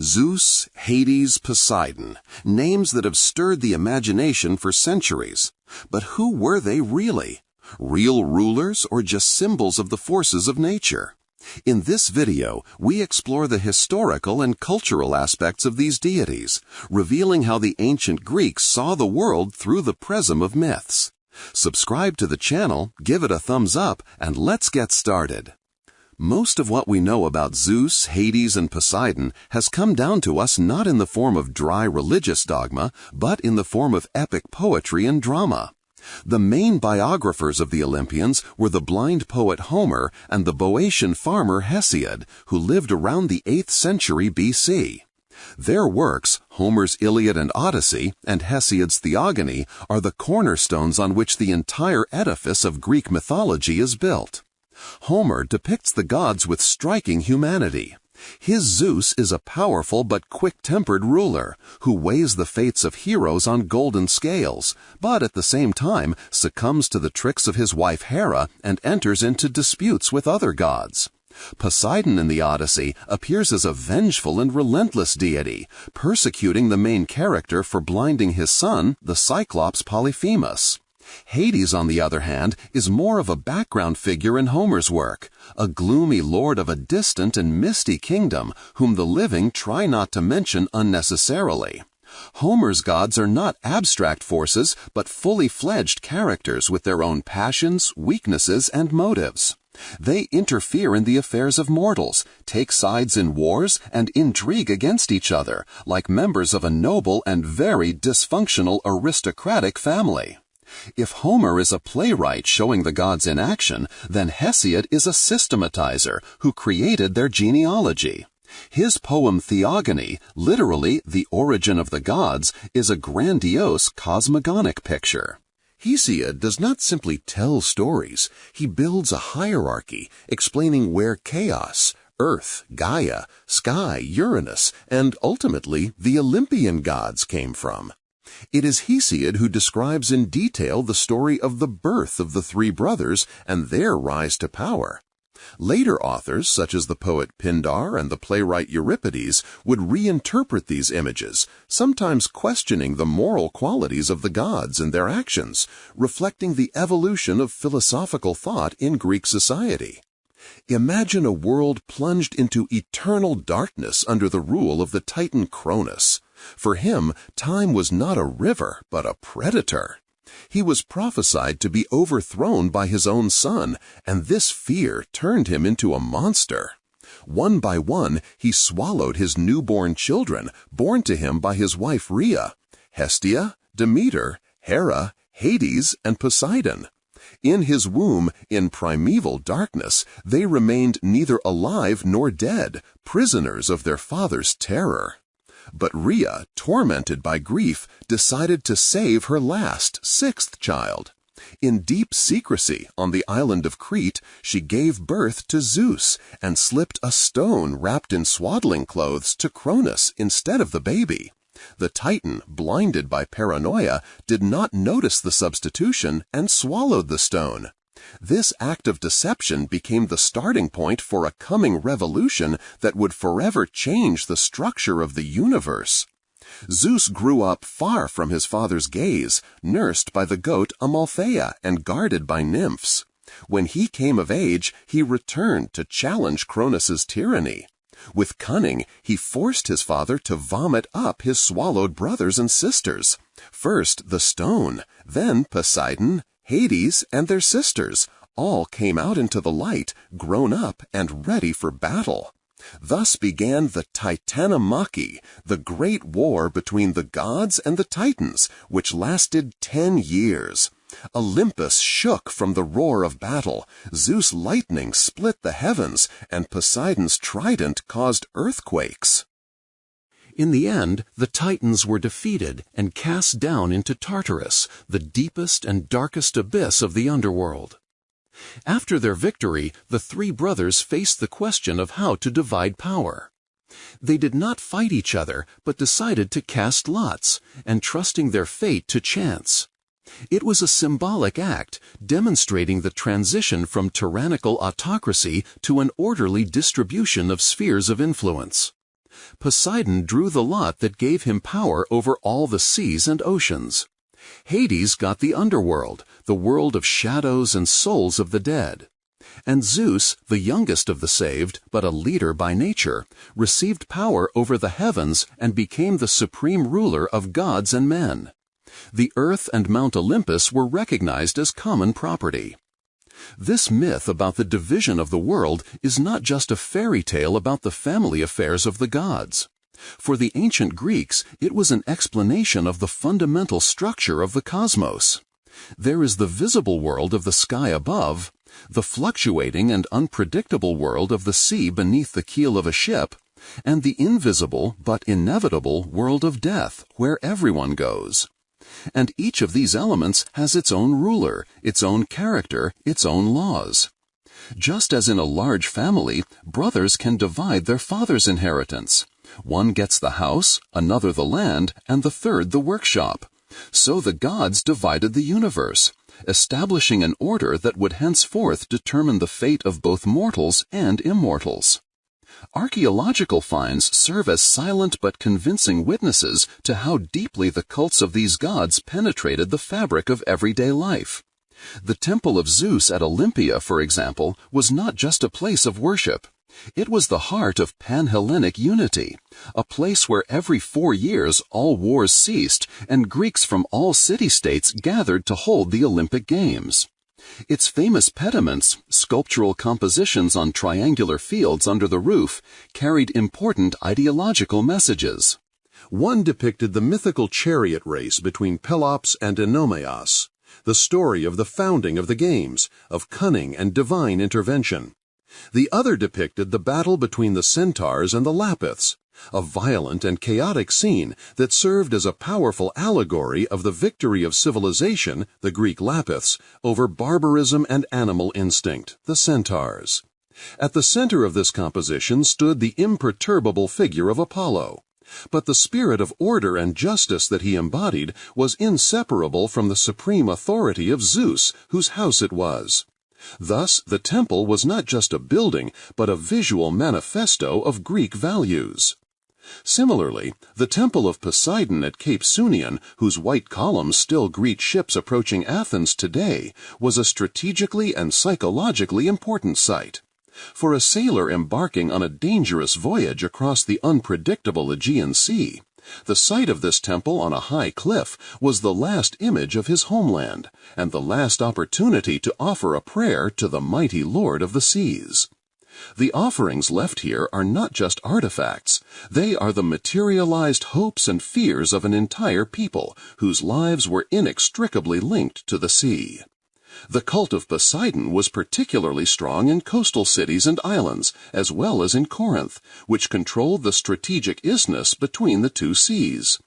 Zeus, Hades, Poseidon, names that have stirred the imagination for centuries. But who were they really? Real rulers or just symbols of the forces of nature? In this video, we explore the historical and cultural aspects of these deities, revealing how the ancient Greeks saw the world through the prism of myths. Subscribe to the channel, give it a thumbs up, and let's get started. Most of what we know about Zeus, Hades, and Poseidon has come down to us not in the form of dry religious dogma, but in the form of epic poetry and drama. The main biographers of the Olympians were the blind poet Homer and the Boeotian farmer Hesiod, who lived around the 8th century BC. Their works, Homer's Iliad and Odyssey and Hesiod's Theogony, are the cornerstones on which the entire edifice of Greek mythology is built. Homer depicts the gods with striking humanity. His Zeus is a powerful but quick-tempered ruler who weighs the fates of heroes on golden scales, but at the same time succumbs to the tricks of his wife Hera and enters into disputes with other gods. Poseidon in the Odyssey appears as a vengeful and relentless deity, persecuting the main character for blinding his son, the Cyclops Polyphemus. Hades, on the other hand, is more of a background figure in Homer's work, a gloomy lord of a distant and misty kingdom whom the living try not to mention unnecessarily. Homer's gods are not abstract forces, but fully fledged characters with their own passions, weaknesses, and motives. They interfere in the affairs of mortals, take sides in wars, and intrigue against each other, like members of a noble and very dysfunctional aristocratic family. If Homer is a playwright showing the gods in action, then Hesiod is a systematizer who created their genealogy. His poem Theogony, literally The Origin of the Gods, is a grandiose cosmogonic picture. Hesiod does not simply tell stories, he builds a hierarchy explaining where chaos, Earth, Gaia, Sky, Uranus, and ultimately the Olympian gods came from. It is Hesiod who describes in detail the story of the birth of the three brothers and their rise to power. Later authors, such as the poet Pindar and the playwright Euripides, would reinterpret these images, sometimes questioning the moral qualities of the gods and their actions, reflecting the evolution of philosophical thought in Greek society. Imagine a world plunged into eternal darkness under the rule of the Titan Cronus. For him, time was not a river, but a predator. He was prophesied to be overthrown by his own son, and this fear turned him into a monster. One by one, he swallowed his newborn children, born to him by his wife Rhea, Hestia, Demeter, Hera, Hades, and Poseidon. In his womb, in primeval darkness, they remained neither alive nor dead, prisoners of their father's terror. But Rhea, tormented by grief, decided to save her last, 6th child. In deep secrecy, on the island of Crete, she gave birth to Zeus and slipped a stone wrapped in swaddling clothes to Cronus instead of the baby. The Titan, blinded by paranoia, did not notice the substitution and swallowed the stone. This act of deception became the starting point for a coming revolution that would forever change the structure of the universe. Zeus grew up far from his father's gaze, nursed by the goat Amalthea and guarded by nymphs. When he came of age, he returned to challenge Cronus's tyranny. With cunning, he forced his father to vomit up his swallowed brothers and sisters. First the stone, then Poseidon, Hades, and their sisters, all came out into the light, grown up and ready for battle. Thus began the Titanomachy, the great war between the gods and the Titans, which lasted 10 years. Olympus shook from the roar of battle, Zeus' lightning split the heavens, and Poseidon's trident caused earthquakes. In the end, the Titans were defeated and cast down into Tartarus, the deepest and darkest abyss of the underworld. After their victory, the three brothers faced the question of how to divide power. They did not fight each other, but decided to cast lots, entrusting their fate to chance. It was a symbolic act, demonstrating the transition from tyrannical autocracy to an orderly distribution of spheres of influence. Poseidon drew the lot that gave him power over all the seas and oceans. Hades got the underworld, the world of shadows and souls of the dead. And Zeus, the youngest of the saved, but a leader by nature, received power over the heavens and became the supreme ruler of gods and men. The earth and Mount Olympus were recognized as common property. This myth about the division of the world is not just a fairy tale about the family affairs of the gods. For the ancient Greeks, it was an explanation of the fundamental structure of the cosmos. There is the visible world of the sky above, the fluctuating and unpredictable world of the sea beneath the keel of a ship, and the invisible but inevitable world of death, where everyone goes. And each of these elements has its own ruler, its own character, its own laws. Just as in a large family, brothers can divide their father's inheritance. One gets the house, another the land, and the third the workshop. So the gods divided the universe, establishing an order that would henceforth determine the fate of both mortals and immortals. Archaeological finds serve as silent but convincing witnesses to how deeply the cults of these gods penetrated the fabric of everyday life. The temple of Zeus at Olympia, for example, was not just a place of worship. It was the heart of Pan-Hellenic unity, a place where every 4 years all wars ceased and Greeks from all city-states gathered to hold the Olympic Games. Its famous pediments, sculptural compositions on triangular fields under the roof, carried important ideological messages. One depicted the mythical chariot race between Pelops and Oenomaus, the story of the founding of the games, of cunning and divine intervention. The other depicted the battle between the centaurs and the Lapiths, a violent and chaotic scene that served as a powerful allegory of the victory of civilization, the Greek Lapiths, over barbarism and animal instinct, the centaurs. At the center of this composition stood the imperturbable figure of Apollo. But the spirit of order and justice that he embodied was inseparable from the supreme authority of Zeus, whose house it was. Thus, the temple was not just a building, but a visual manifesto of Greek values. Similarly, the temple of Poseidon at Cape Sunion, whose white columns still greet ships approaching Athens today, was a strategically and psychologically important site. For a sailor embarking on a dangerous voyage across the unpredictable Aegean Sea, the site of this temple on a high cliff was the last image of his homeland, and the last opportunity to offer a prayer to the mighty Lord of the seas. The offerings left here are not just artifacts, they are the materialized hopes and fears of an entire people whose lives were inextricably linked to the sea. The cult of Poseidon was particularly strong in coastal cities and islands, as well as in Corinth, which controlled the strategic isthmus between the two seas.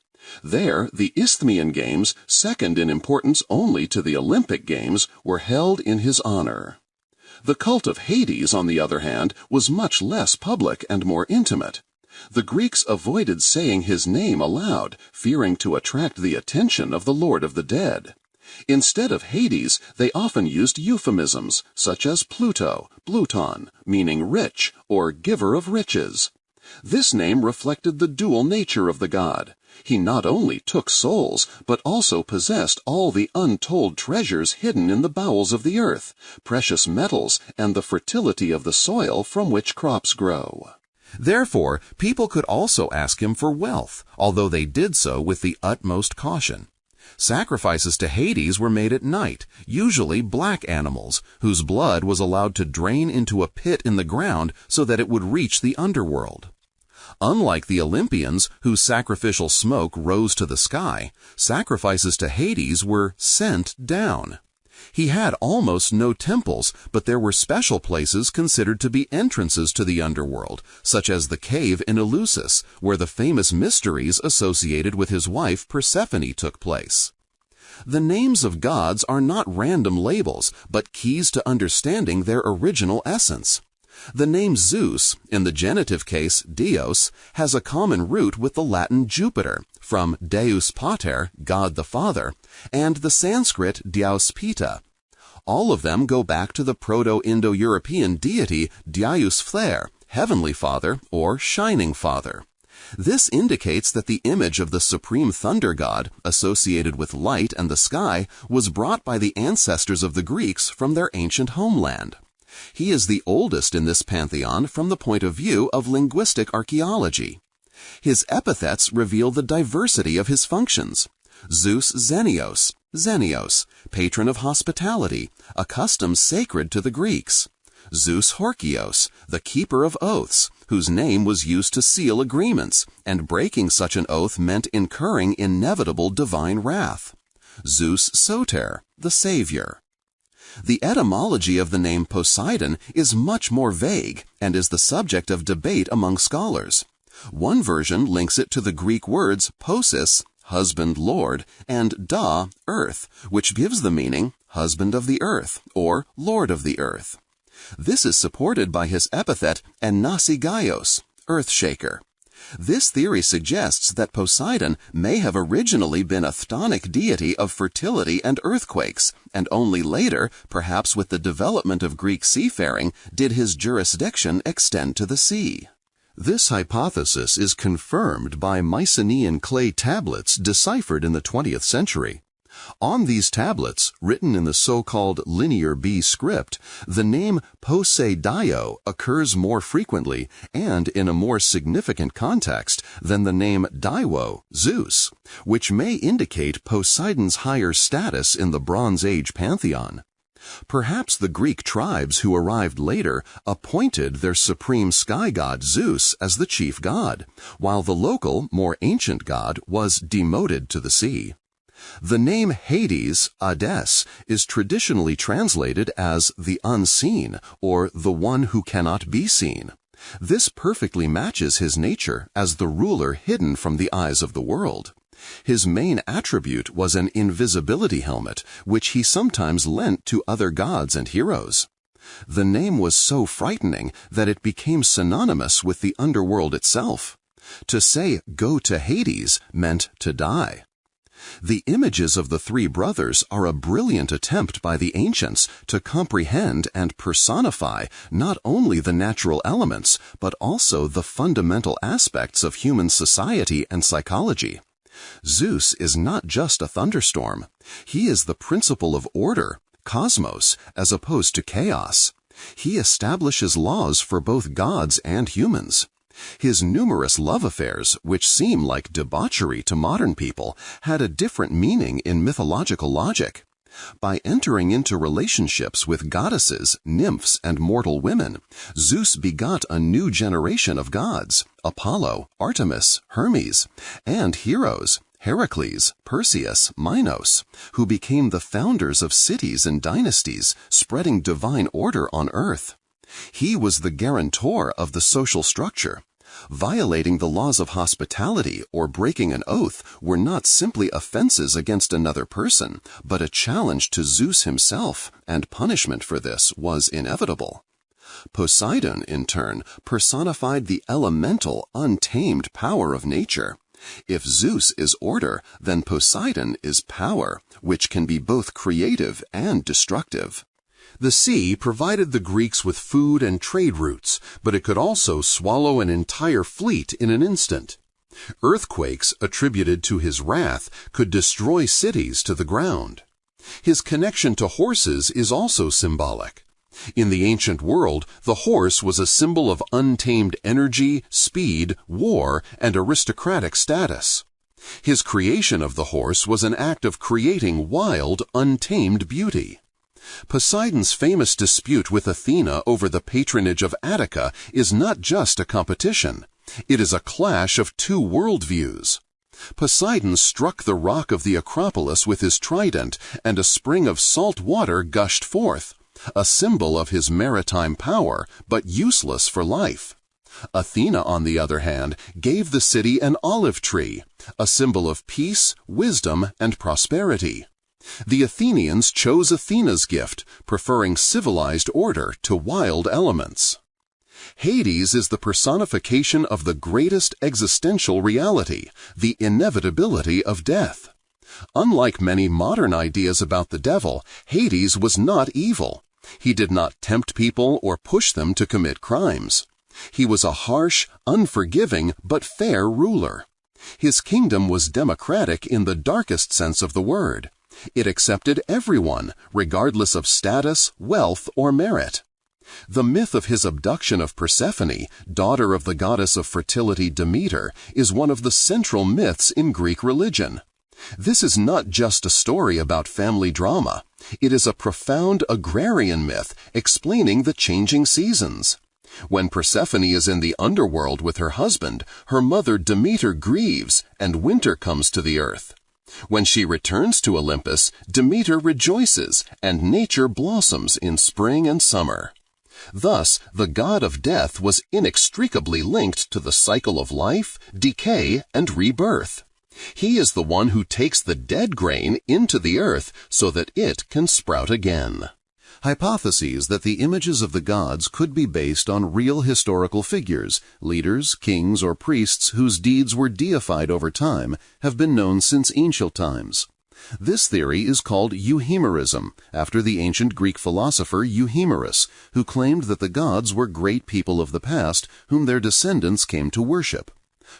There, the Isthmian Games, second in importance only to the Olympic Games, were held in his honor. The cult of Hades, on the other hand, was much less public and more intimate. The Greeks avoided saying his name aloud, fearing to attract the attention of the Lord of the Dead. Instead of Hades, they often used euphemisms, such as Pluto, Pluton, meaning rich, or giver of riches. This name reflected the dual nature of the god. He not only took souls, but also possessed all the untold treasures hidden in the bowels of the earth, precious metals, and the fertility of the soil from which crops grow. Therefore, people could also ask him for wealth, although they did so with the utmost caution. Sacrifices to Hades were made at night, usually black animals, whose blood was allowed to drain into a pit in the ground so that it would reach the underworld. Unlike the Olympians, whose sacrificial smoke rose to the sky, sacrifices to Hades were sent down. He had almost no temples, but there were special places considered to be entrances to the underworld, such as the cave in Eleusis, where the famous mysteries associated with his wife Persephone took place. The names of gods are not random labels, but keys to understanding their original essence. The name Zeus, in the genitive case Dios, has a common root with the Latin Jupiter, from Deus Pater, God the Father, and the Sanskrit Dyaus Pita. All of them go back to the Proto-Indo-European deity Dyaus Flair, Heavenly Father or Shining Father. This indicates that the image of the supreme thunder god, associated with light and the sky, was brought by the ancestors of the Greeks from their ancient homeland. He is the oldest in this pantheon from the point of view of linguistic archaeology. His epithets reveal the diversity of his functions. Zeus Zenios, patron of hospitality, a custom sacred to the Greeks. Zeus Horkios, the keeper of oaths, whose name was used to seal agreements, and breaking such an oath meant incurring inevitable divine wrath. Zeus Soter, the savior. The etymology of the name Poseidon is much more vague and is the subject of debate among scholars. One version links it to the Greek words posis, husband, lord, and da, earth, which gives the meaning husband of the earth or lord of the earth. This is supported by his epithet Anasigaios, earth shaker. This theory suggests that Poseidon may have originally been a chthonic deity of fertility and earthquakes, and only later, perhaps with the development of Greek seafaring, did his jurisdiction extend to the sea. This hypothesis is confirmed by Mycenaean clay tablets deciphered in the 20th century. On these tablets, written in the so-called Linear B script, the name Poseidaio occurs more frequently and in a more significant context than the name Daiwo, Zeus, which may indicate Poseidon's higher status in the Bronze Age pantheon. Perhaps the Greek tribes who arrived later appointed their supreme sky god Zeus as the chief god, while the local, more ancient god was demoted to the sea. The name Hades, Hades, is traditionally translated as the unseen or the one who cannot be seen. This perfectly matches his nature as the ruler hidden from the eyes of the world. His main attribute was an invisibility helmet, which he sometimes lent to other gods and heroes. The name was so frightening that it became synonymous with the underworld itself. To say, "Go to Hades," meant to die. The images of the three brothers are a brilliant attempt by the ancients to comprehend and personify not only the natural elements, but also the fundamental aspects of human society and psychology. Zeus is not just a thunderstorm. He is the principle of order, cosmos, as opposed to chaos. He establishes laws for both gods and humans. His numerous love affairs, which seem like debauchery to modern people, had a different meaning in mythological logic. By entering into relationships with goddesses, nymphs, and mortal women, Zeus begot a new generation of gods, Apollo, Artemis, Hermes, and heroes, Heracles, Perseus, Minos, who became the founders of cities and dynasties, spreading divine order on earth. He was the guarantor of the social structure. Violating the laws of hospitality or breaking an oath were not simply offenses against another person, but a challenge to Zeus himself, and punishment for this was inevitable. Poseidon, in turn, personified the elemental, untamed power of nature. If Zeus is order, then Poseidon is power, which can be both creative and destructive. The sea provided the Greeks with food and trade routes, but it could also swallow an entire fleet in an instant. Earthquakes attributed to his wrath could destroy cities to the ground. His connection to horses is also symbolic. In the ancient world, the horse was a symbol of untamed energy, speed, war, and aristocratic status. His creation of the horse was an act of creating wild, untamed beauty. Poseidon's famous dispute with Athena over the patronage of Attica is not just a competition. It is a clash of two worldviews. Poseidon struck the rock of the Acropolis with his trident, and a spring of salt water gushed forth, a symbol of his maritime power, but useless for life. Athena, on the other hand, gave the city an olive tree, a symbol of peace, wisdom, and prosperity. The Athenians chose Athena's gift, preferring civilized order to wild elements. Hades is the personification of the greatest existential reality, the inevitability of death. Unlike many modern ideas about the devil, Hades was not evil. He did not tempt people or push them to commit crimes. He was a harsh, unforgiving, but fair ruler. His kingdom was democratic in the darkest sense of the word. It accepted everyone, regardless of status, wealth, or merit. The myth of his abduction of Persephone, daughter of the goddess of fertility Demeter, is one of the central myths in Greek religion. This is not just a story about family drama. It is a profound agrarian myth explaining the changing seasons. When Persephone is in the underworld with her husband, her mother Demeter grieves, and winter comes to the earth. When she returns to Olympus, Demeter rejoices, and nature blossoms in spring and summer. Thus, the god of death was inextricably linked to the cycle of life, decay, and rebirth. He is the one who takes the dead grain into the earth so that it can sprout again. Hypotheses that the images of the gods could be based on real historical figures, leaders, kings, or priests whose deeds were deified over time, have been known since ancient times. This theory is called euhemerism, after the ancient Greek philosopher Euhemerus, who claimed that the gods were great people of the past whom their descendants came to worship.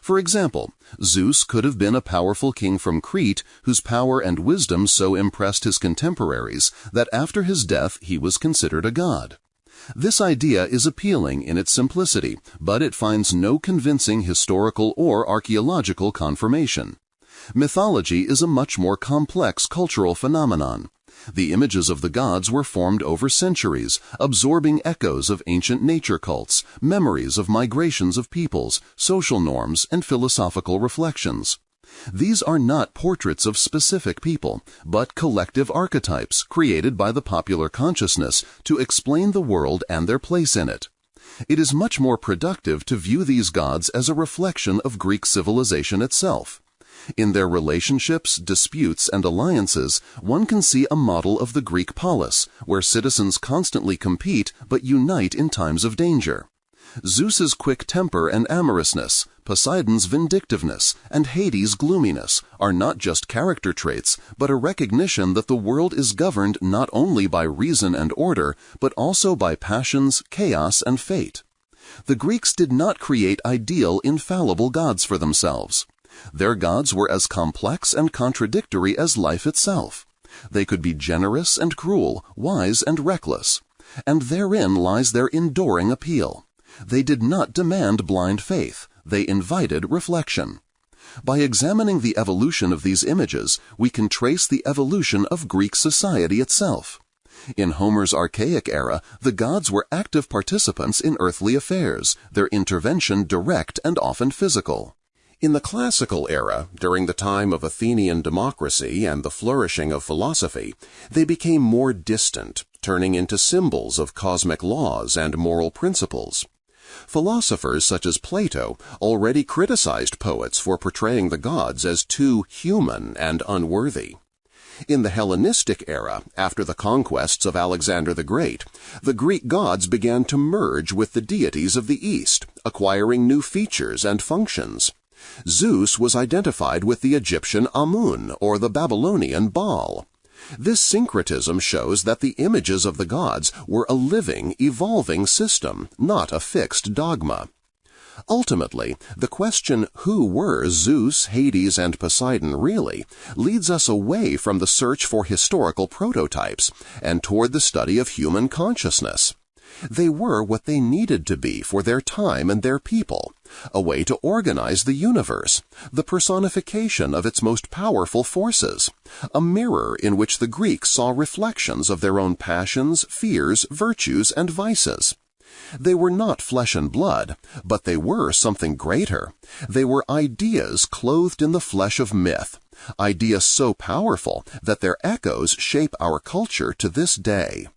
For example, Zeus could have been a powerful king from Crete whose power and wisdom so impressed his contemporaries that after his death he was considered a god. This idea is appealing in its simplicity, but it finds no convincing historical or archaeological confirmation. Mythology is a much more complex cultural phenomenon. The images of the gods were formed over centuries, absorbing echoes of ancient nature cults, memories of migrations of peoples, social norms, and philosophical reflections. These are not portraits of specific people, but collective archetypes created by the popular consciousness to explain the world and their place in it. It is much more productive to view these gods as a reflection of Greek civilization itself. In their relationships, disputes, and alliances, one can see a model of the Greek polis, where citizens constantly compete but unite in times of danger. Zeus's quick temper and amorousness, Poseidon's vindictiveness, and Hades' gloominess are not just character traits, but a recognition that the world is governed not only by reason and order, but also by passions, chaos, and fate. The Greeks did not create ideal, infallible gods for themselves. Their gods were as complex and contradictory as life itself. They could be generous and cruel, wise and reckless. And therein lies their enduring appeal. They did not demand blind faith. They invited reflection. By examining the evolution of these images, we can trace the evolution of Greek society itself. In Homer's archaic era, the gods were active participants in earthly affairs, their intervention direct and often physical. In the classical era, during the time of Athenian democracy and the flourishing of philosophy, they became more distant, turning into symbols of cosmic laws and moral principles. Philosophers such as Plato already criticized poets for portraying the gods as too human and unworthy. In the Hellenistic era, after the conquests of Alexander the Great, the Greek gods began to merge with the deities of the East, acquiring new features and functions. Zeus was identified with the Egyptian Amun or the Babylonian Baal. This syncretism shows that the images of the gods were a living, evolving system, not a fixed dogma. Ultimately, the question, who were Zeus, Hades, and Poseidon really, leads us away from the search for historical prototypes and toward the study of human consciousness. They were what they needed to be for their time and their people, a way to organize the universe, the personification of its most powerful forces, a mirror in which the Greeks saw reflections of their own passions, fears, virtues, and vices. They were not flesh and blood, but they were something greater. They were ideas clothed in the flesh of myth, ideas so powerful that their echoes shape our culture to this day.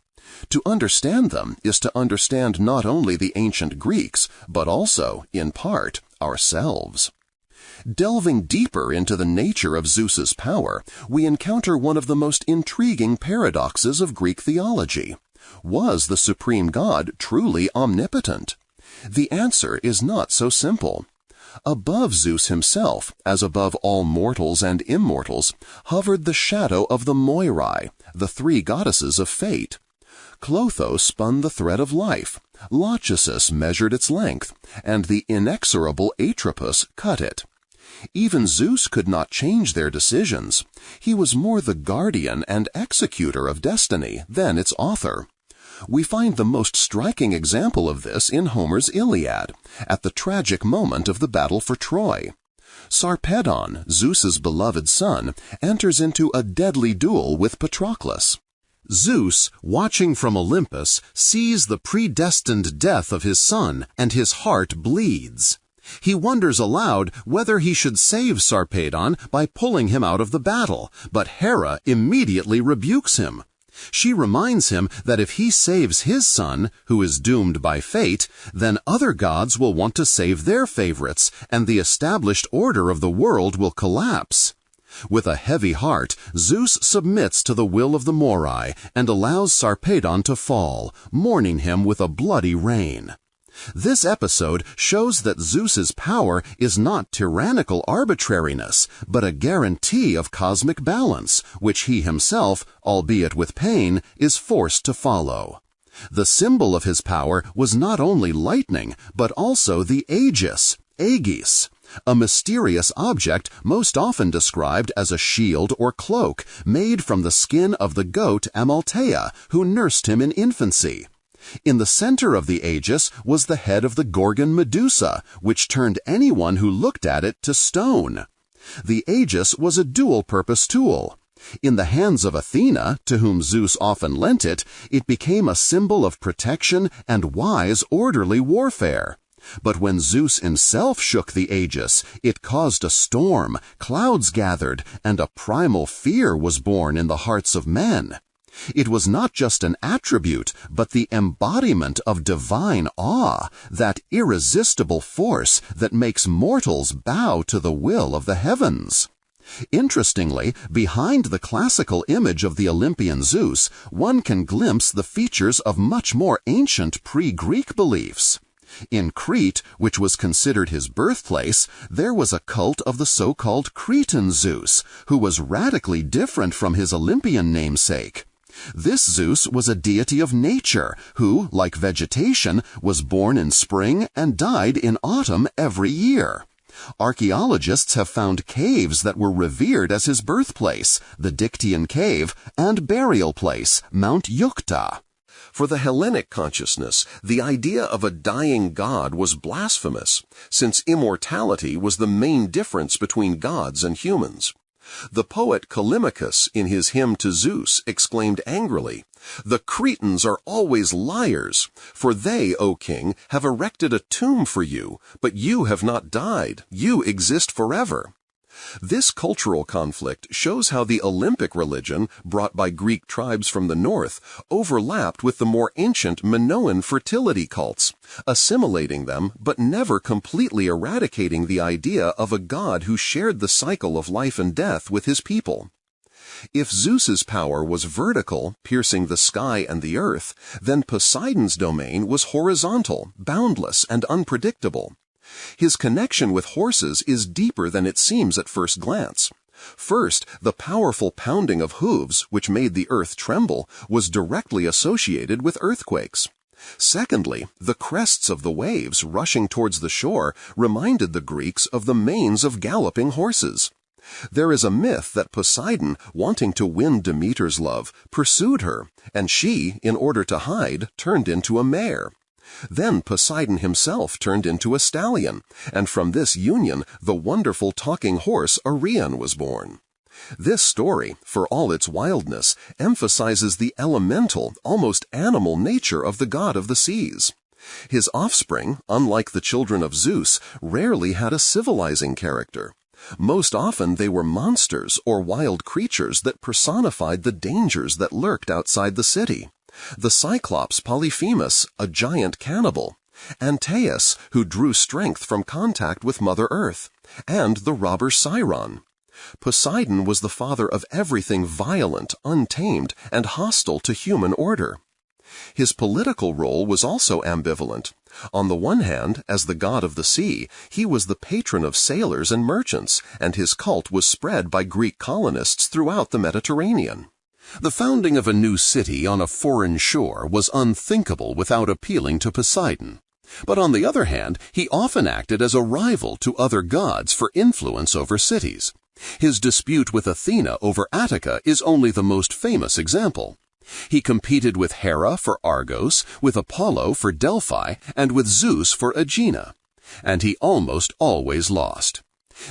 To understand them is to understand not only the ancient Greeks, but also, in part, ourselves. Delving deeper into the nature of Zeus's power, we encounter one of the most intriguing paradoxes of Greek theology. Was the supreme god truly omnipotent? The answer is not so simple. Above Zeus himself, as above all mortals and immortals, hovered the shadow of the Moirai, the three goddesses of fate. Clotho spun the thread of life, Lachesis measured its length, and the inexorable Atropus cut it. Even Zeus could not change their decisions. He was more the guardian and executor of destiny than its author. We find the most striking example of this in Homer's Iliad, at the tragic moment of the battle for Troy. Sarpedon, Zeus's beloved son, enters into a deadly duel with Patroclus. Zeus, watching from Olympus, sees the predestined death of his son, and his heart bleeds. He wonders aloud whether he should save Sarpedon by pulling him out of the battle, but Hera immediately rebukes him. She reminds him that if he saves his son, who is doomed by fate, then other gods will want to save their favorites, and the established order of the world will collapse. With a heavy heart, Zeus submits to the will of the Moirai and allows Sarpedon to fall, mourning him with a bloody rain. This episode shows that Zeus's power is not tyrannical arbitrariness, but a guarantee of cosmic balance, which he himself, albeit with pain, is forced to follow. The symbol of his power was not only lightning, but also the aegis, a mysterious object most often described as a shield or cloak made from the skin of the goat Amalthea, who nursed him in infancy. In the center of the aegis was the head of the Gorgon Medusa, which turned anyone who looked at it to stone. The aegis was a dual-purpose tool. In the hands of Athena, to whom Zeus often lent it, it became a symbol of protection and wise, orderly warfare. But when Zeus himself shook the aegis, it caused a storm, clouds gathered, and a primal fear was born in the hearts of men. It was not just an attribute, but the embodiment of divine awe, that irresistible force that makes mortals bow to the will of the heavens. Interestingly, behind the classical image of the Olympian Zeus, one can glimpse the features of much more ancient pre-Greek beliefs. In Crete, which was considered his birthplace, there was a cult of the so-called Cretan Zeus, who was radically different from his Olympian namesake. This Zeus was a deity of nature who, like vegetation, was born in spring and died in autumn every year. Archaeologists have found caves that were revered as his birthplace, the Dictaean Cave, and burial place, Mount Yukta. For the Hellenic consciousness, the idea of a dying god was blasphemous, since immortality was the main difference between gods and humans. The poet Callimachus, in his hymn to Zeus, exclaimed angrily, "The Cretans are always liars, for they, O king, have erected a tomb for you, but you have not died, you exist forever." This cultural conflict shows how the Olympic religion, brought by Greek tribes from the north, overlapped with the more ancient Minoan fertility cults, assimilating them but never completely eradicating the idea of a god who shared the cycle of life and death with his people. If Zeus's power was vertical, piercing the sky and the earth, then Poseidon's domain was horizontal, boundless, and unpredictable. His connection with horses is deeper than it seems at first glance. First, the powerful pounding of hooves, which made the earth tremble, was directly associated with earthquakes. Secondly, the crests of the waves rushing towards the shore reminded the Greeks of the manes of galloping horses. There is a myth that Poseidon, wanting to win Demeter's love, pursued her, and she, in order to hide, turned into a mare. Then Poseidon himself turned into a stallion, and from this union the wonderful talking horse Arion was born. This story, for all its wildness, emphasizes the elemental, almost animal nature of the god of the seas. His offspring, unlike the children of Zeus, rarely had a civilizing character. Most often they were monsters or wild creatures that personified the dangers that lurked outside the city. The Cyclops Polyphemus, a giant cannibal, Antaeus, who drew strength from contact with Mother Earth, and the robber Chiron. Poseidon was the father of everything violent, untamed, and hostile to human order. His political role was also ambivalent. On the one hand, as the god of the sea, he was the patron of sailors and merchants, and his cult was spread by Greek colonists throughout the Mediterranean. The founding of a new city on a foreign shore was unthinkable without appealing to Poseidon. But on the other hand, he often acted as a rival to other gods for influence over cities. His dispute with Athena over Attica is only the most famous example. He competed with Hera for Argos, with Apollo for Delphi, and with Zeus for Aegina. And he almost always lost.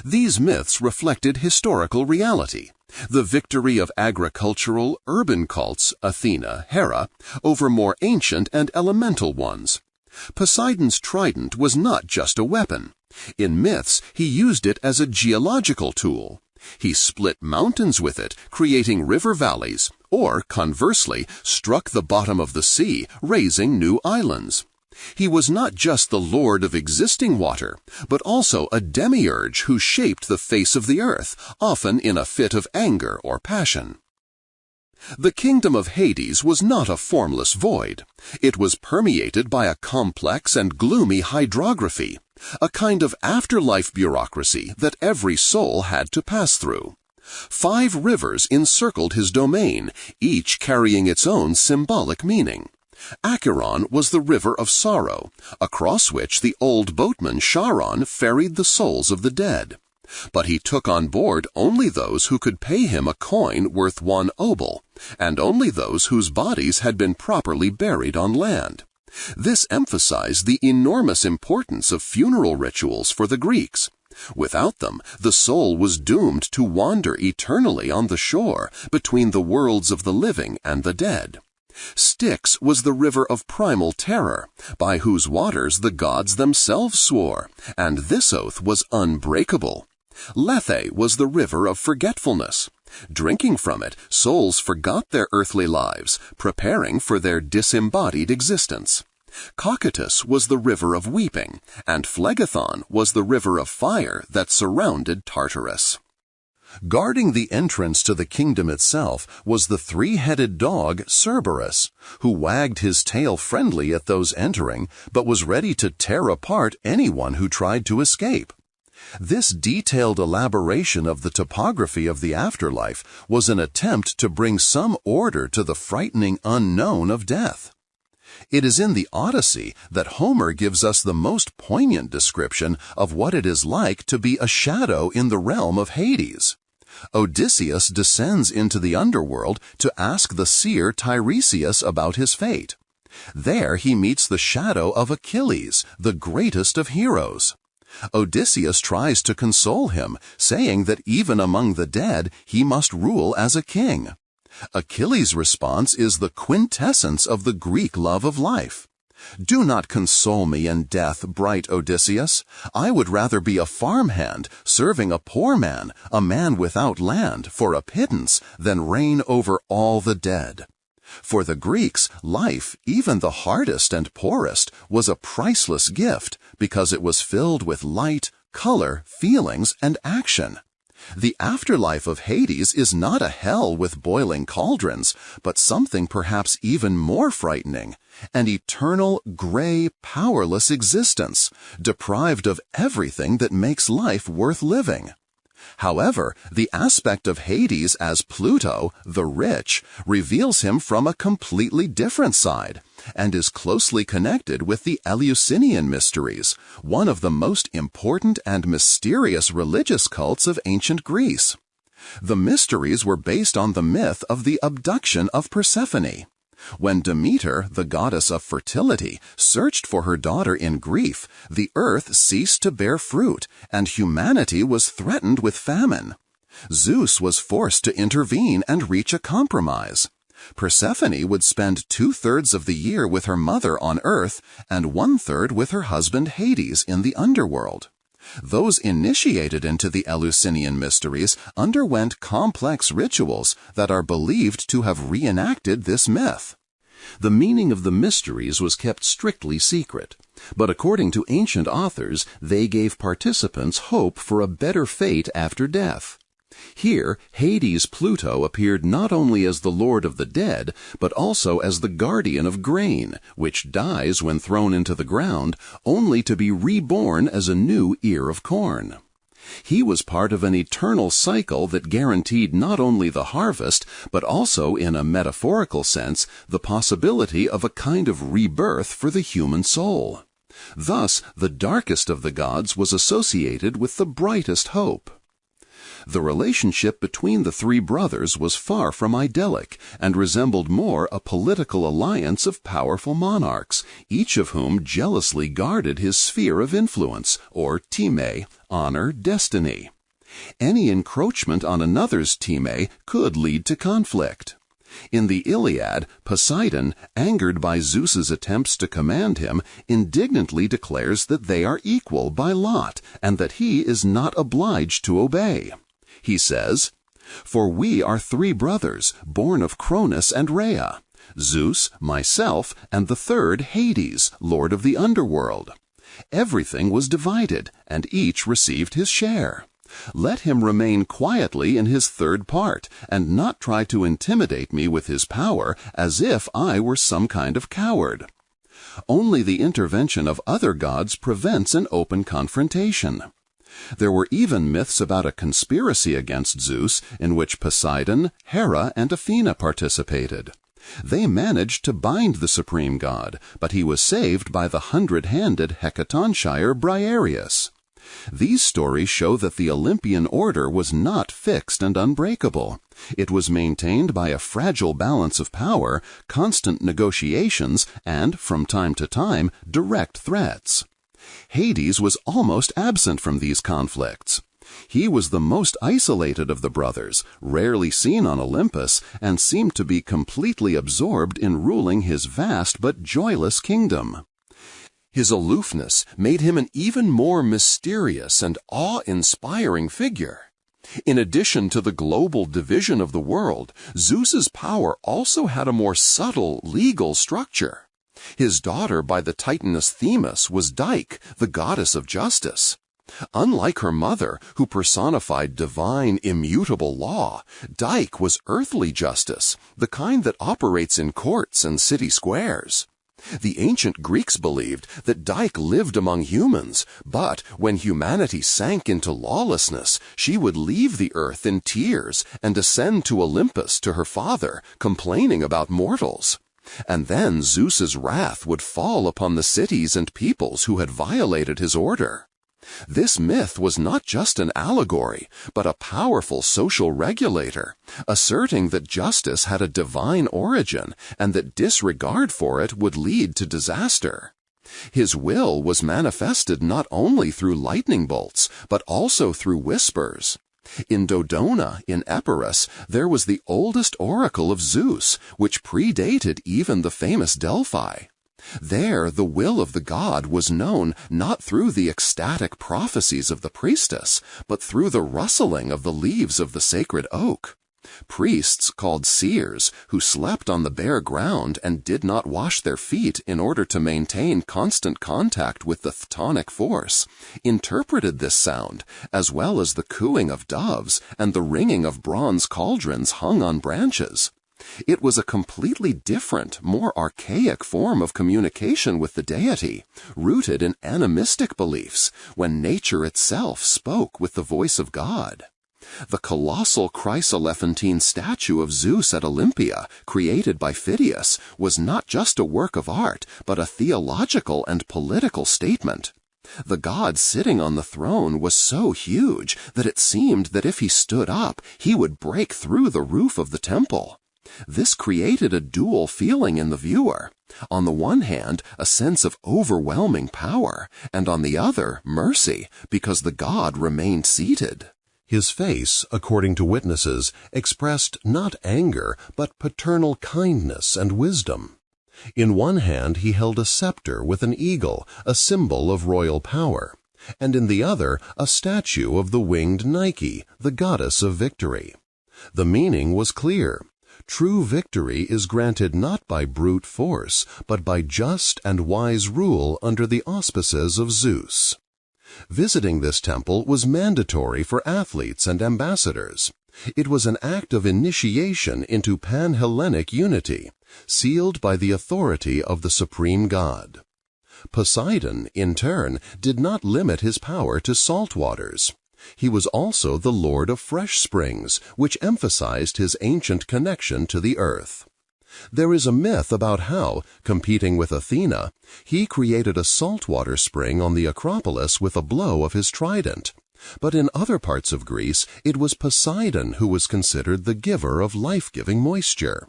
These myths reflected historical reality. The victory of agricultural, urban cults, Athena, Hera, over more ancient and elemental ones. Poseidon's trident was not just a weapon. In myths, he used it as a geological tool. He split mountains with it, creating river valleys, or, conversely, struck the bottom of the sea, raising new islands. He was not just the lord of existing water, but also a demiurge who shaped the face of the earth, often in a fit of anger or passion. The kingdom of Hades was not a formless void. It was permeated by a complex and gloomy hydrography, a kind of afterlife bureaucracy that every soul had to pass through. 5 rivers encircled his domain, each carrying its own symbolic meaning. Acheron was the river of sorrow, across which the old boatman Charon ferried the souls of the dead. But he took on board only those who could pay him a coin worth 1 obol, and only those whose bodies had been properly buried on land. This emphasized the enormous importance of funeral rituals for the Greeks. Without them, the soul was doomed to wander eternally on the shore between the worlds of the living and the dead. Styx was the river of primal terror, by whose waters the gods themselves swore, and this oath was unbreakable. Lethe was the river of forgetfulness. Drinking from it, souls forgot their earthly lives, preparing for their disembodied existence. Cocytus was the river of weeping, and Phlegethon was the river of fire that surrounded Tartarus. Guarding the entrance to the kingdom itself was the 3-headed dog Cerberus, who wagged his tail friendly at those entering, but was ready to tear apart anyone who tried to escape. This detailed elaboration of the topography of the afterlife was an attempt to bring some order to the frightening unknown of death. It is in the Odyssey that Homer gives us the most poignant description of what it is like to be a shadow in the realm of Hades. Odysseus descends into the underworld to ask the seer Tiresias about his fate. There he meets the shadow of Achilles, the greatest of heroes. Odysseus tries to console him, saying that even among the dead he must rule as a king. Achilles' response is the quintessence of the Greek love of life. "Do not console me in death, bright Odysseus. I would rather be a farmhand, serving a poor man, a man without land, for a pittance, than reign over all the dead." For the Greeks, life, even the hardest and poorest, was a priceless gift because it was filled with light, color, feelings, and action. The afterlife of Hades is not a hell with boiling cauldrons, but something perhaps even more frightening, an eternal, gray, powerless existence, deprived of everything that makes life worth living. However, the aspect of Hades as Pluto, the rich, reveals him from a completely different side, and is closely connected with the Eleusinian mysteries, one of the most important and mysterious religious cults of ancient Greece. The mysteries were based on the myth of the abduction of Persephone. When Demeter, the goddess of fertility, searched for her daughter in grief, the earth ceased to bear fruit, and humanity was threatened with famine. Zeus was forced to intervene and reach a compromise. Persephone would spend 2/3 of the year with her mother on earth and 1/3 with her husband Hades in the underworld. Those initiated into the Eleusinian mysteries underwent complex rituals that are believed to have reenacted this myth. The meaning of the mysteries was kept strictly secret, but according to ancient authors, they gave participants hope for a better fate after death. Here, Hades Pluto appeared not only as the lord of the dead, but also as the guardian of grain, which dies when thrown into the ground, only to be reborn as a new ear of corn. He was part of an eternal cycle that guaranteed not only the harvest, but also, in a metaphorical sense, the possibility of a kind of rebirth for the human soul. Thus, the darkest of the gods was associated with the brightest hope. The relationship between the three brothers was far from idyllic and resembled more a political alliance of powerful monarchs, each of whom jealously guarded his sphere of influence, or time, honor, destiny. Any encroachment on another's time could lead to conflict. In the Iliad, Poseidon, angered by Zeus's attempts to command him, indignantly declares that they are equal by lot and that he is not obliged to obey. He says, "For we are three brothers, born of Cronus and Rhea, Zeus, myself, and the third Hades, lord of the underworld. Everything was divided, and each received his share. Let him remain quietly in his third part, and not try to intimidate me with his power as if I were some kind of coward." Only the intervention of other gods prevents an open confrontation. There were even myths about a conspiracy against Zeus in which Poseidon, Hera, and Athena participated. They managed to bind the supreme god, but he was saved by the 100-handed Hecatonchire Briareus. These stories show that the Olympian order was not fixed and unbreakable. It was maintained by a fragile balance of power, constant negotiations, and, from time to time, direct threats. Hades was almost absent from these conflicts. He was the most isolated of the brothers, rarely seen on Olympus, and seemed to be completely absorbed in ruling his vast but joyless kingdom. His aloofness made him an even more mysterious and awe-inspiring figure. In addition to the global division of the world, Zeus's power also had a more subtle legal structure. His daughter by the Titaness Themis was Dike, the goddess of justice. Unlike her mother, who personified divine, immutable law, Dike was earthly justice, the kind that operates in courts and city squares. The ancient Greeks believed that Dike lived among humans, but when humanity sank into lawlessness, she would leave the earth in tears and ascend to Olympus to her father, complaining about mortals. And then Zeus's wrath would fall upon the cities and peoples who had violated his order. This myth was not just an allegory, but a powerful social regulator, asserting that justice had a divine origin and that disregard for it would lead to disaster. His will was manifested not only through lightning bolts, but also through whispers. In Dodona, in Epirus, there was the oldest oracle of Zeus, which predated even the famous Delphi. There, the will of the god was known not through the ecstatic prophecies of the priestess, but through the rustling of the leaves of the sacred oak. Priests called seers, who slept on the bare ground and did not wash their feet in order to maintain constant contact with the chthonic force, interpreted this sound, as well as the cooing of doves and the ringing of bronze cauldrons hung on branches. It was a completely different, more archaic form of communication with the deity, rooted in animistic beliefs, when nature itself spoke with the voice of God. The colossal chryselephantine statue of Zeus at Olympia, created by Phidias, was not just a work of art, but a theological and political statement. The god sitting on the throne was so huge that it seemed that if he stood up, he would break through the roof of the temple. This created a dual feeling in the viewer. On the one hand, a sense of overwhelming power, and on the other, mercy, because the god remained seated. His face, according to witnesses, expressed not anger, but paternal kindness and wisdom. In one hand he held a scepter with an eagle, a symbol of royal power, and in the other a statue of the winged Nike, the goddess of victory. The meaning was clear. True victory is granted not by brute force, but by just and wise rule under the auspices of Zeus. Visiting this temple was mandatory for athletes and ambassadors. It was an act of initiation into pan-Hellenic unity, sealed by the authority of the supreme god. Poseidon, in turn, did not limit his power to salt waters. He was also the lord of fresh springs, which emphasized his ancient connection to the earth. There is a myth about how, competing with Athena, he created a saltwater spring on the Acropolis with a blow of his trident. But in other parts of Greece, it was Poseidon who was considered the giver of life-giving moisture.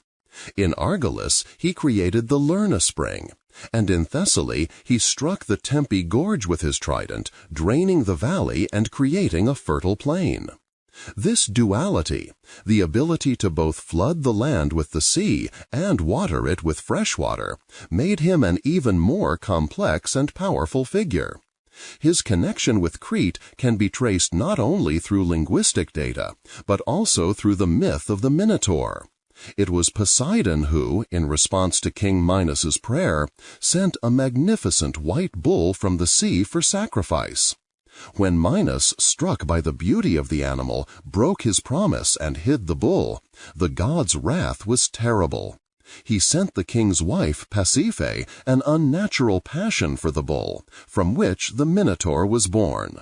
In Argolis, he created the Lerna spring, and in Thessaly, he struck the Tempe gorge with his trident, draining the valley and creating a fertile plain. This duality, the ability to both flood the land with the sea and water it with fresh water, made him an even more complex and powerful figure. His connection with Crete can be traced not only through linguistic data, but also through the myth of the Minotaur. It was Poseidon who, in response to King Minos's prayer, sent a magnificent white bull from the sea for sacrifice. When Minos, struck by the beauty of the animal, broke his promise and hid the bull, the god's wrath was terrible. He sent the king's wife, Pasiphae, an unnatural passion for the bull, from which the Minotaur was born.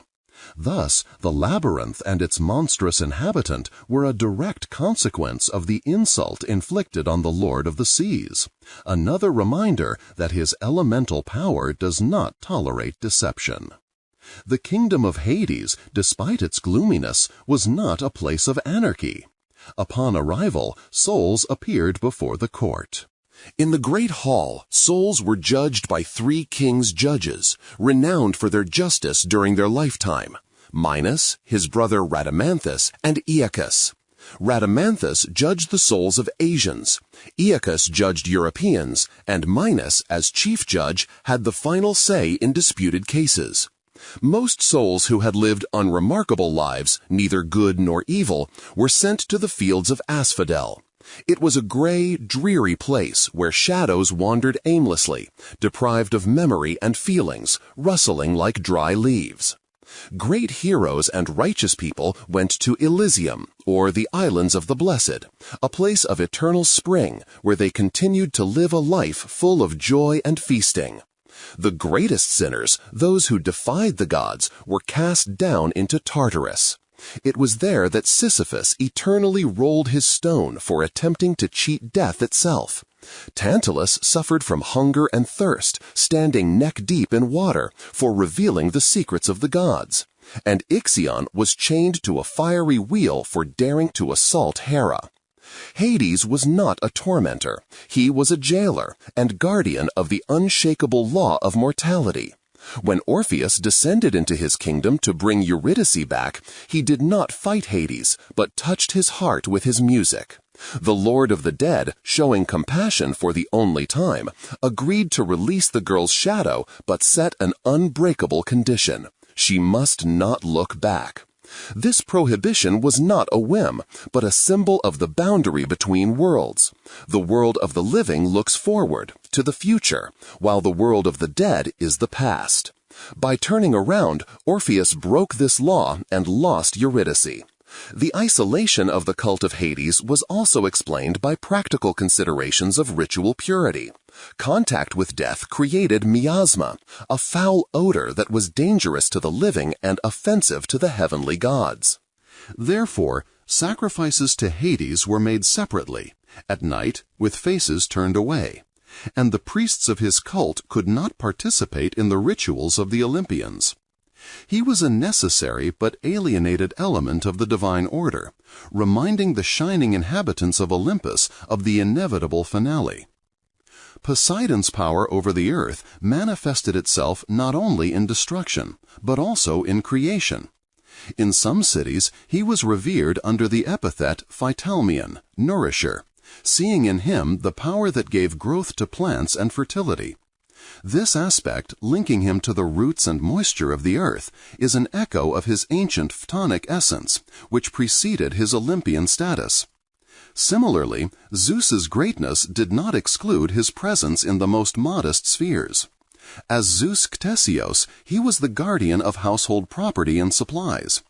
Thus, the labyrinth and its monstrous inhabitant were a direct consequence of the insult inflicted on the Lord of the Seas, another reminder that his elemental power does not tolerate deception. The kingdom of Hades, despite its gloominess, was not a place of anarchy. Upon arrival, souls appeared before the court. In the great hall, souls were judged by 3 kings' judges, renowned for their justice during their lifetime: Minos, his brother Rhadamanthus, and Aeacus. Rhadamanthus judged the souls of Asians, Aeacus judged Europeans, and Minos, as chief judge, had the final say in disputed cases. Most souls who had lived unremarkable lives, neither good nor evil, were sent to the fields of Asphodel. It was a gray, dreary place where shadows wandered aimlessly, deprived of memory and feelings, rustling like dry leaves. Great heroes and righteous people went to Elysium, or the Islands of the Blessed, a place of eternal spring where they continued to live a life full of joy and feasting. The greatest sinners, those who defied the gods, were cast down into Tartarus. It was there that Sisyphus eternally rolled his stone for attempting to cheat death itself. Tantalus suffered from hunger and thirst, standing neck-deep in water, for revealing the secrets of the gods. And Ixion was chained to a fiery wheel for daring to assault Hera. Hades was not a tormentor. He was a jailer and guardian of the unshakable law of mortality. When Orpheus descended into his kingdom to bring Eurydice back, he did not fight Hades, but touched his heart with his music. The Lord of the Dead, showing compassion for the only time, agreed to release the girl's shadow, but set an unbreakable condition: she must not look back. This prohibition was not a whim, but a symbol of the boundary between worlds. The world of the living looks forward, to the future, while the world of the dead is the past. By turning around, Orpheus broke this law and lost Eurydice. The isolation of the cult of Hades was also explained by practical considerations of ritual purity. Contact with death created miasma, a foul odor that was dangerous to the living and offensive to the heavenly gods. Therefore, sacrifices to Hades were made separately, at night, with faces turned away, and the priests of his cult could not participate in the rituals of the Olympians. He was a necessary but alienated element of the divine order, reminding the shining inhabitants of Olympus of the inevitable finale. Poseidon's power over the earth manifested itself not only in destruction, but also in creation. In some cities, he was revered under the epithet Phytalmion, nourisher, seeing in him the power that gave growth to plants and fertility. This aspect, linking him to the roots and moisture of the earth, is an echo of his ancient phtonic essence, which preceded his Olympian status. Similarly, Zeus's greatness did not exclude his presence in the most modest spheres. As Zeus Ctesios, he was the guardian of household property and supplies.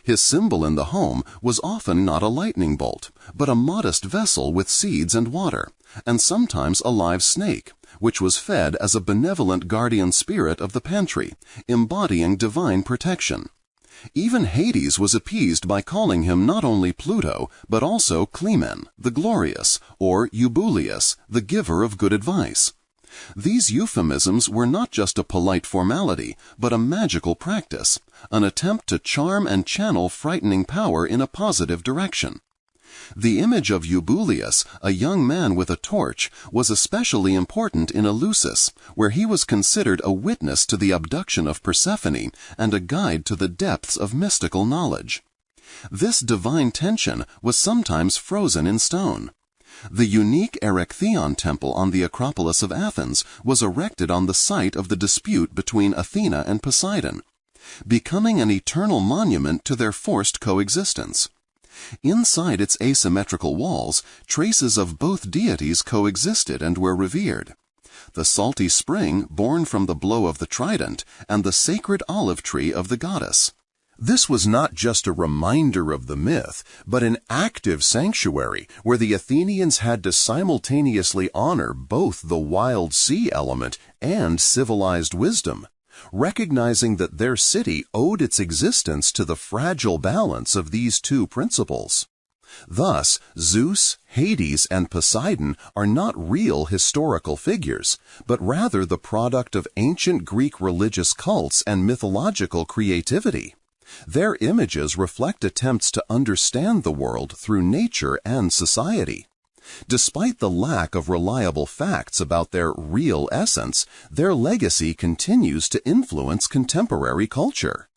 His symbol in the home was often not a lightning bolt, but a modest vessel with seeds and water, and sometimes a live snake, which was fed as a benevolent guardian spirit of the pantry, embodying divine protection. Even Hades was appeased by calling him not only Pluto, but also Clemen, the glorious, or Eubuleus, the giver of good advice. These euphemisms were not just a polite formality, but a magical practice, an attempt to charm and channel frightening power in a positive direction. The image of Eubuleus, a young man with a torch, was especially important in Eleusis, where he was considered a witness to the abduction of Persephone and a guide to the depths of mystical knowledge. This divine tension was sometimes frozen in stone. The unique Erechtheion temple on the Acropolis of Athens was erected on the site of the dispute between Athena and Poseidon, becoming an eternal monument to their forced coexistence. Inside its asymmetrical walls, traces of both deities coexisted and were revered. The salty spring born from the blow of the trident, and the sacred olive tree of the goddess. This was not just a reminder of the myth, but an active sanctuary where the Athenians had to simultaneously honor both the wild sea element and civilized wisdom, recognizing that their city owed its existence to the fragile balance of these two principles. Thus, Zeus, Hades, and Poseidon are not real historical figures, but rather the product of ancient Greek religious cults and mythological creativity. Their images reflect attempts to understand the world through nature and society. Despite the lack of reliable facts about their real essence, their legacy continues to influence contemporary culture.